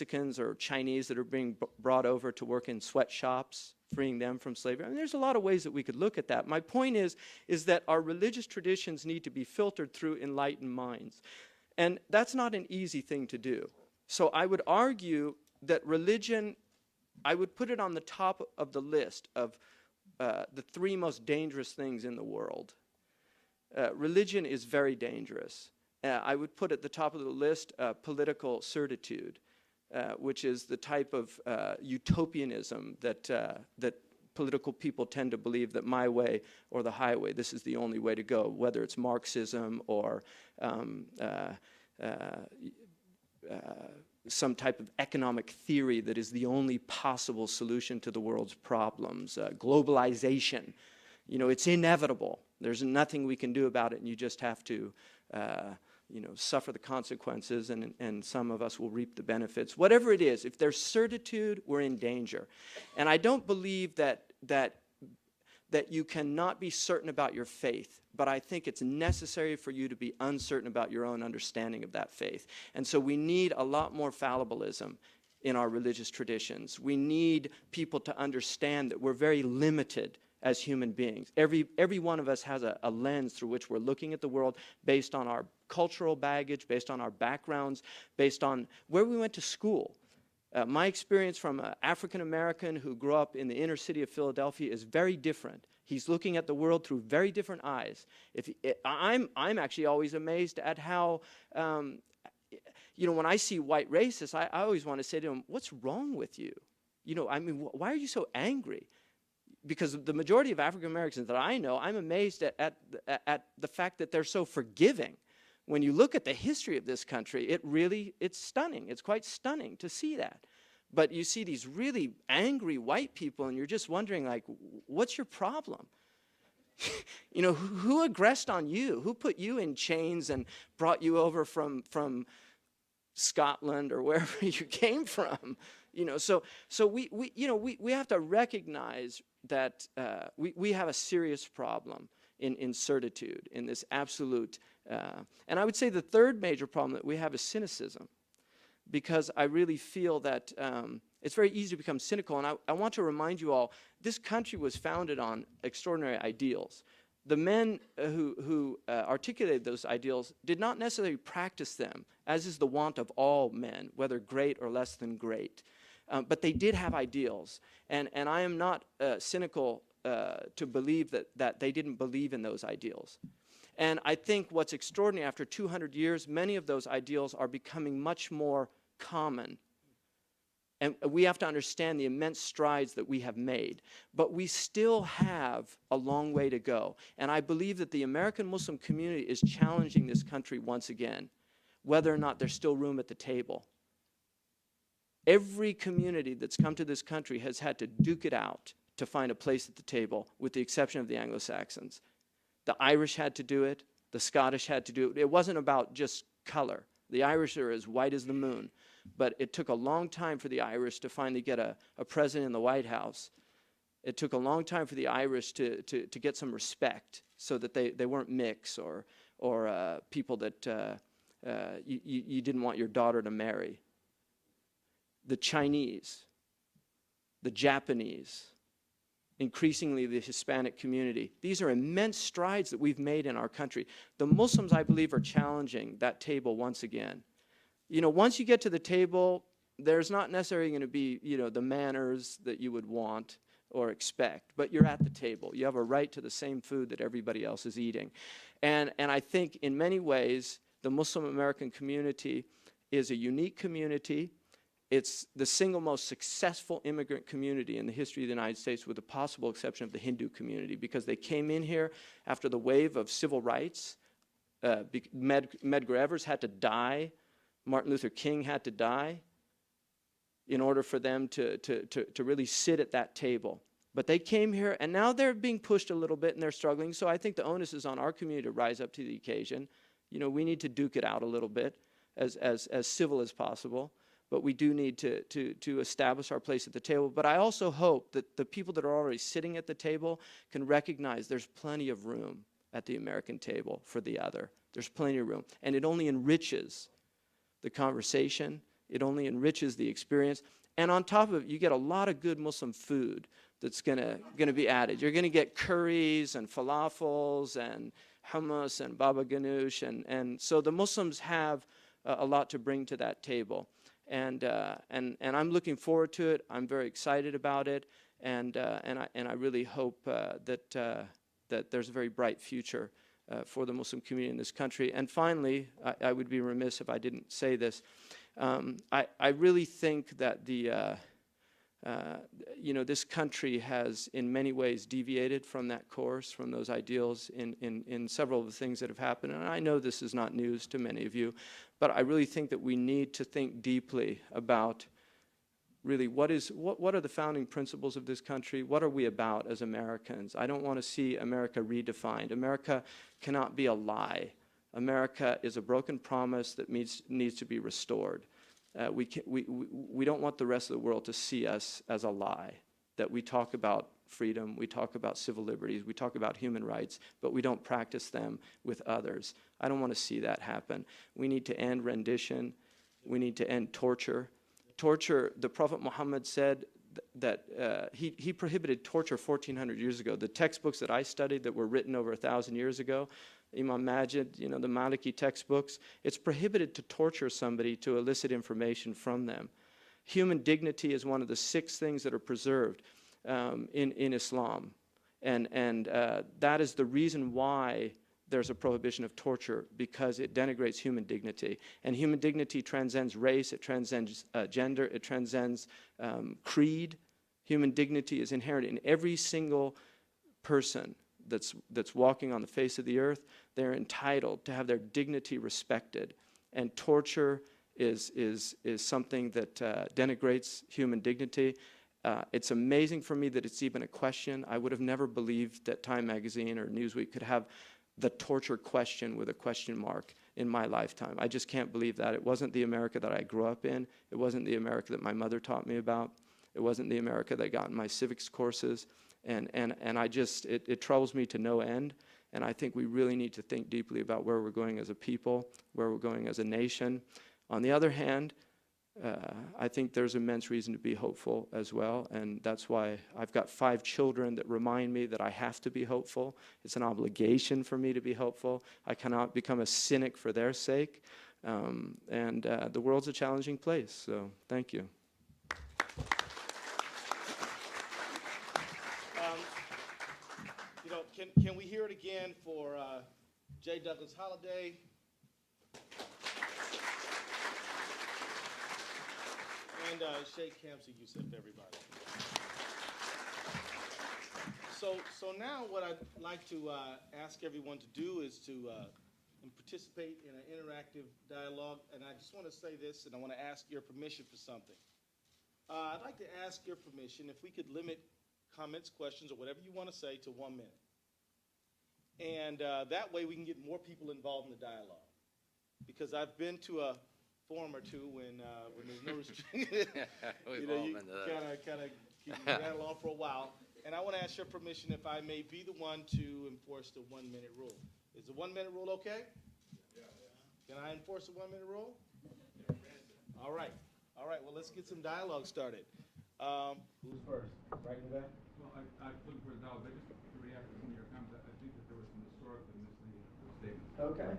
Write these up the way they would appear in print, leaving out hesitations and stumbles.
Mexicans or Chinese that are being brought over to work in sweatshops, freeing them from slavery. I mean, there's a lot of ways that we could look at that. My point is that our religious traditions need to be filtered through enlightened minds. And that's not an easy thing to do. So I would argue that religion, I would put it on the top of the list of the 3 most dangerous things in the world. Religion is very dangerous. I would put at the top of the list political certitude, which is the type of utopianism that political people tend to believe that my way or the highway, this is the only way to go, whether it's Marxism or some type of economic theory that is the only possible solution to the world's problems. Globalization, you know, it's inevitable. There's nothing we can do about it, and you just have to you know, suffer the consequences, and some of us will reap the benefits. Whatever it is, if there's certitude, we're in danger. And I don't believe that you cannot be certain about your faith, but I think it's necessary for you to be uncertain about your own understanding of that faith. And so we need a lot more fallibilism in our religious traditions. We need people to understand that we're very limited as human beings. Every one of us has a lens through which we're looking at the world based on our cultural baggage, based on our backgrounds, based on where we went to school. My experience from an African American who grew up in the inner city of Philadelphia is very different. He's looking at the world through very different eyes. I'm actually always amazed at how, you know, when I see white racists, I always want to say to them, what's wrong with you? You know, I mean, why are you so angry? Because the majority of African Americans that I know, I'm amazed at the fact that they're so forgiving. When you look at the history of this country, it's stunning. It's quite stunning to see that. But you see these really angry white people, and you're just wondering, like, what's your problem? You know, who aggressed on you? Who put you in chains and brought you over from Scotland or wherever you came from? You know, so we have to recognize that we have a serious problem in certitude, in this absolute. And I would say the third major problem that we have is cynicism, because I really feel that it's very easy to become cynical. And I want to remind you all, this country was founded on extraordinary ideals. The men who articulated those ideals did not necessarily practice them, as is the wont of all men, whether great or less than great. But they did have ideals. And I am not cynical to believe that they didn't believe in those ideals. And I think what's extraordinary, after 200 years, many of those ideals are becoming much more common. And we have to understand the immense strides that we have made. But we still have a long way to go. And I believe that the American Muslim community is challenging this country once again, whether or not there's still room at the table. Every community that's come to this country has had to duke it out to find a place at the table, with the exception of the Anglo-Saxons. The Irish had to do it. The Scottish had to do it. It wasn't about just color. The Irish are as white as the moon. But it took a long time for the Irish to finally get a president in the White House. It took a long time for the Irish to get some respect, so that they weren't mixed or people that you didn't want your daughter to marry. The Chinese, the Japanese, increasingly the Hispanic community. These are immense strides that we've made in our country. The Muslims, I believe, are challenging that table once again. You know, once you get to the table, there's not necessarily going to be, you know, the manners that you would want or expect, but you're at the table. You have a right to the same food that everybody else is eating. And I think in many ways, the Muslim American community is a unique community. It's the single most successful immigrant community in the history of the United States, with the possible exception of the Hindu community, because they came in here after the wave of civil rights. Medgar Evers had to die. Martin Luther King had to die in order for them to really sit at that table. But they came here, and now they're being pushed a little bit, and they're struggling. So I think the onus is on our community to rise up to the occasion. You know, we need to duke it out a little bit, as civil as possible. But we do need to establish our place at the table. But I also hope that the people that are already sitting at the table can recognize there's plenty of room at the American table for the other. There's plenty of room. And it only enriches the conversation. It only enriches the experience. And on top of it, you get a lot of good Muslim food that's gonna be added. You're gonna get curries and falafels and hummus and baba ganoush, and so the Muslims have a lot to bring to that table. And I'm looking forward to it. I'm very excited about it, and I really hope that there's a very bright future for the Muslim community in this country. And finally, I would be remiss if I didn't say this. I really think that this country has in many ways deviated from that course, from those ideals in several of the things that have happened. And I know this is not news to many of you, but I really think that we need to think deeply about really what are the founding principles of this country? What are we about as Americans? I don't want to see America redefined. America cannot be a lie. America is a broken promise that needs to be restored. We don't want the rest of the world to see us as a lie, that we talk about freedom, we talk about civil liberties, we talk about human rights, but we don't practice them with others. I don't want to see that happen. We need to end rendition. We need to end torture. Torture, the Prophet Muhammad said that he prohibited torture 1,400 years ago. The textbooks that I studied that were written over 1,000 years ago, Imam Majid, the Maliki textbooks, it's prohibited to torture somebody to elicit information from them. Human dignity is one of the 6 things that are preserved in Islam. And that is the reason why there's a prohibition of torture, because it denigrates human dignity. And human dignity transcends race, it transcends gender, it transcends creed. Human dignity is inherent in every single person that's walking on the face of the earth. They're entitled to have their dignity respected. And torture is something that denigrates human dignity. It's amazing for me that it's even a question. I would have never believed that Time Magazine or Newsweek could have the torture question with a question mark in my lifetime. I just can't believe that. It wasn't the America that I grew up in. It wasn't the America that my mother taught me about. It wasn't the America that I got in my civics courses. And I just, it troubles me to no end. And I think we really need to think deeply about where we're going as a people, where we're going as a nation. On the other hand, I think there's immense reason to be hopeful as well, and that's why I've got 5 children that remind me that I have to be hopeful. It's an obligation for me to be hopeful. I cannot become a cynic for their sake, and the world's a challenging place, so thank you. Can we hear it again for J. Douglas Holliday? And Sheikh Hamza Yusuf, everybody. So now what I'd like to ask everyone to do is to participate in an interactive dialogue. And I just want to say this, and I want to ask your permission for something. I'd like to ask your permission if we could limit comments, questions, or whatever you want to say to 1 minute. And that way we can get more people involved in the dialogue. Because I've been to a forum or two when there's no restriction. You kind of keep rattle on for a while. And I want to ask your permission if I may be the one to enforce the 1 minute rule. Is the 1 minute rule okay? Yeah. Can I enforce the 1 minute rule? All right. All right. Well, let's get some dialogue started. Who's first? Right in the back? Well, I'm looking for the dialogue. I just to react to some of your comments. I think that there was some historically misleading statements. Okay.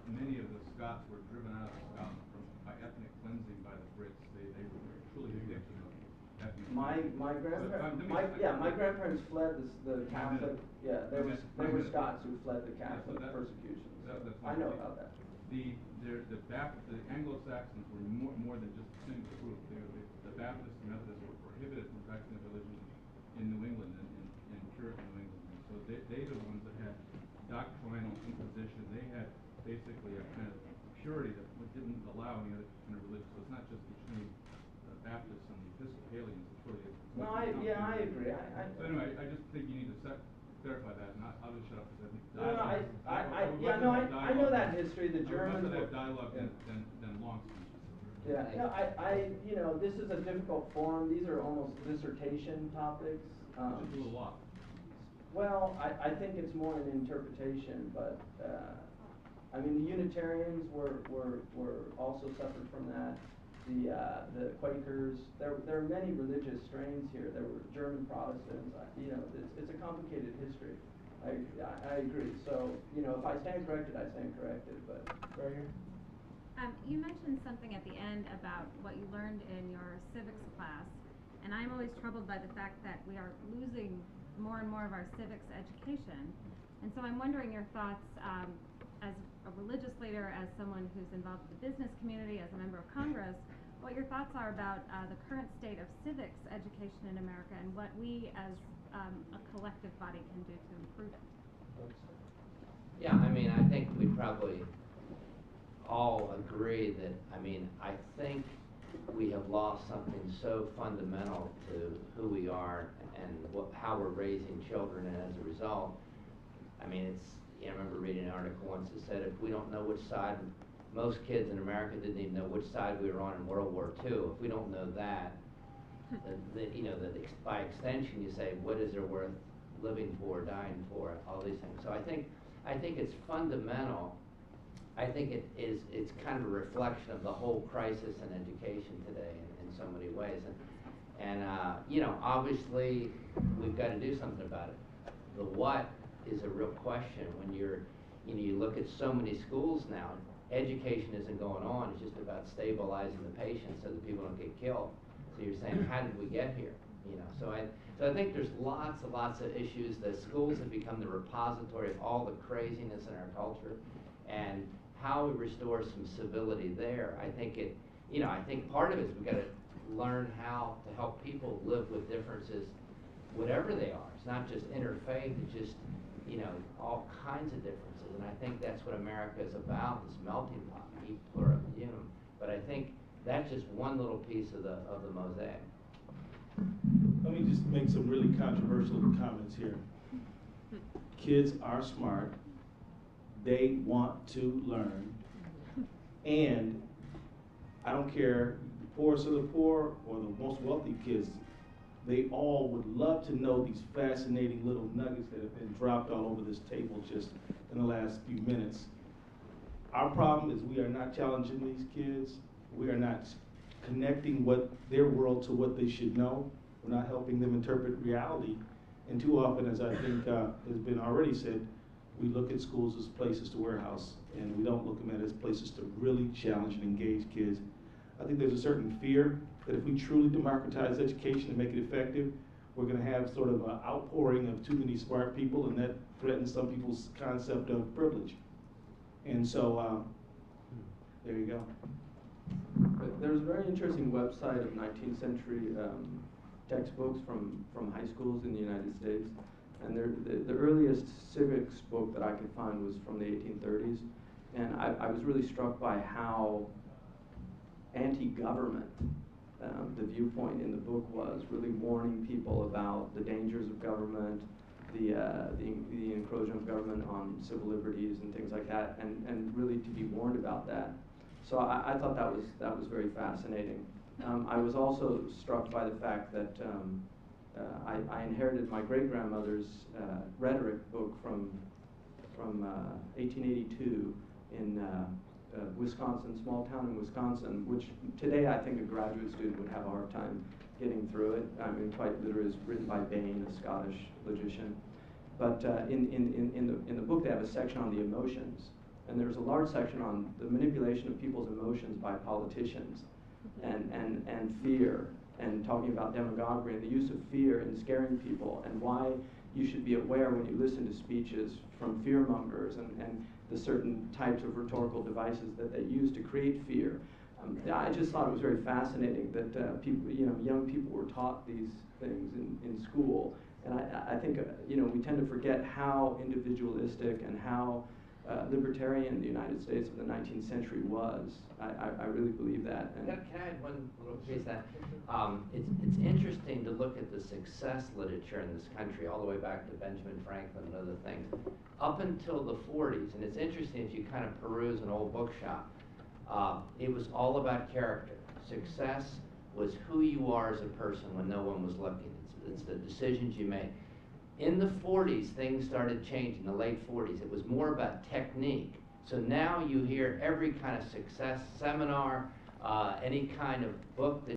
Many of the Scots were driven out of Scotland by ethnic cleansing by the Brits. They were truly a victim of ethnic cleansing. My grandparents fled the Catholic. Yeah, they were Scots who fled the Catholic persecutions. I know about that. The Anglo-Saxons were more than just a single group. The Baptists and Methodists were prohibited from practicing religion in New England and in Puritan New England. And so they're the ones that had doctrinal imposition. They had basically a kind of purity that didn't allow any other kind of religion. So it's not just between the Baptists and the Episcopalians. It's really I agree. So anyway, I just think you need to clarify that, and I'll just shut up because I know that history. The Germans. I'd rather have dialogue than long speeches. Yeah, no, this is a difficult forum. These are almost dissertation topics. Just a little off. Well, I think it's more an interpretation, but I mean, the Unitarians were also suffered from that. The Quakers, there are many religious strains here. There were German Protestants. You know, it's a complicated history. I agree. So, you know, if I stand corrected, I stand corrected. But right here. You mentioned something at the end about what you learned in your civics class, and I'm always troubled by the fact that we are losing more and more of our civics education. And so I'm wondering your thoughts as a religious leader, as someone who's involved with the business community, as a member of Congress, what your thoughts are about the current state of civics education in America and what we as a collective body can do to improve it. Yeah, I mean, I think we probably all agree that, I mean, I think we have lost something so fundamental to who we are and how we're raising children, and as a result, I mean, I remember reading an article once that said if we don't know which side, most kids in America didn't even know which side we were on in World War II. If we don't know that, by extension you say, what is there worth living for, dying for, all these things. So I think it's fundamental. I think it's kind of a reflection of the whole crisis in education today in so many ways. And you know, obviously we've got to do something about it. The what is a real question when you look at so many schools now. Education isn't going on, it's just about stabilizing the patients so that people don't get killed. So you're saying, how did we get here? You know, so I think there's lots of issues. The schools have become the repository of all the craziness in our culture, and how we restore some civility there. I think I think part of it is we've got to learn how to help people live with differences, whatever they are. It's not just interfaith, it's just, you know, all kinds of differences. And I think that's what America is about, this melting pot, e pluribus unum. But I think that's just one little piece of the mosaic. Let me just make some really controversial comments here. Kids are smart. They want to learn. And I don't care, the poorest of the poor or the most wealthy kids, they all would love to know these fascinating little nuggets that have been dropped all over this table just in the last few minutes. Our problem is we are not challenging these kids. We are not connecting their world to what they should know. We're not helping them interpret reality. And too often, as I think has been already said, we look at schools as places to warehouse, and we don't look at them as places to really challenge and engage kids. I think there's a certain fear that if we truly democratize education and make it effective, we're going to have sort of an outpouring of too many smart people, and that threatens some people's concept of privilege. And so, there you go. But there's a very interesting website of 19th century textbooks from high schools in the United States. And the earliest civics book that I could find was from the 1830s. And I was really struck by how anti-government the viewpoint in the book was, really warning people about the dangers of government, the encroachment of government on civil liberties and things like that, and really to be warned about that. So I thought that was very fascinating. I was also struck by the fact that I inherited my great-grandmother's rhetoric book from 1882 in Wisconsin, small town in Wisconsin, which today I think a graduate student would have a hard time getting through it. I mean, quite literally, it's written by Bain, a Scottish logician. But in the book, they have a section on the emotions, and there's a large section on the manipulation of people's emotions by politicians, and fear, and talking about demagoguery and the use of fear in scaring people, and why you should be aware when you listen to speeches from fearmongers and the certain types of rhetorical devices that they use to create fear. I just thought it was very fascinating that people, young people were taught these things in school, and I think we tend to forget how individualistic and how libertarian the United States of the 19th century was. I really believe that. And Can I add one little piece of that? It's interesting to look at the success literature in this country, all the way back to Benjamin Franklin and other things, up until the 40s. And it's interesting if you kind of peruse an old bookshop. It was all about character. Success was who you are as a person when no one was looking. It's the decisions you make. In the 40s, things started changing, the late 40s. It was more about technique. So now you hear every kind of success seminar, any kind of book that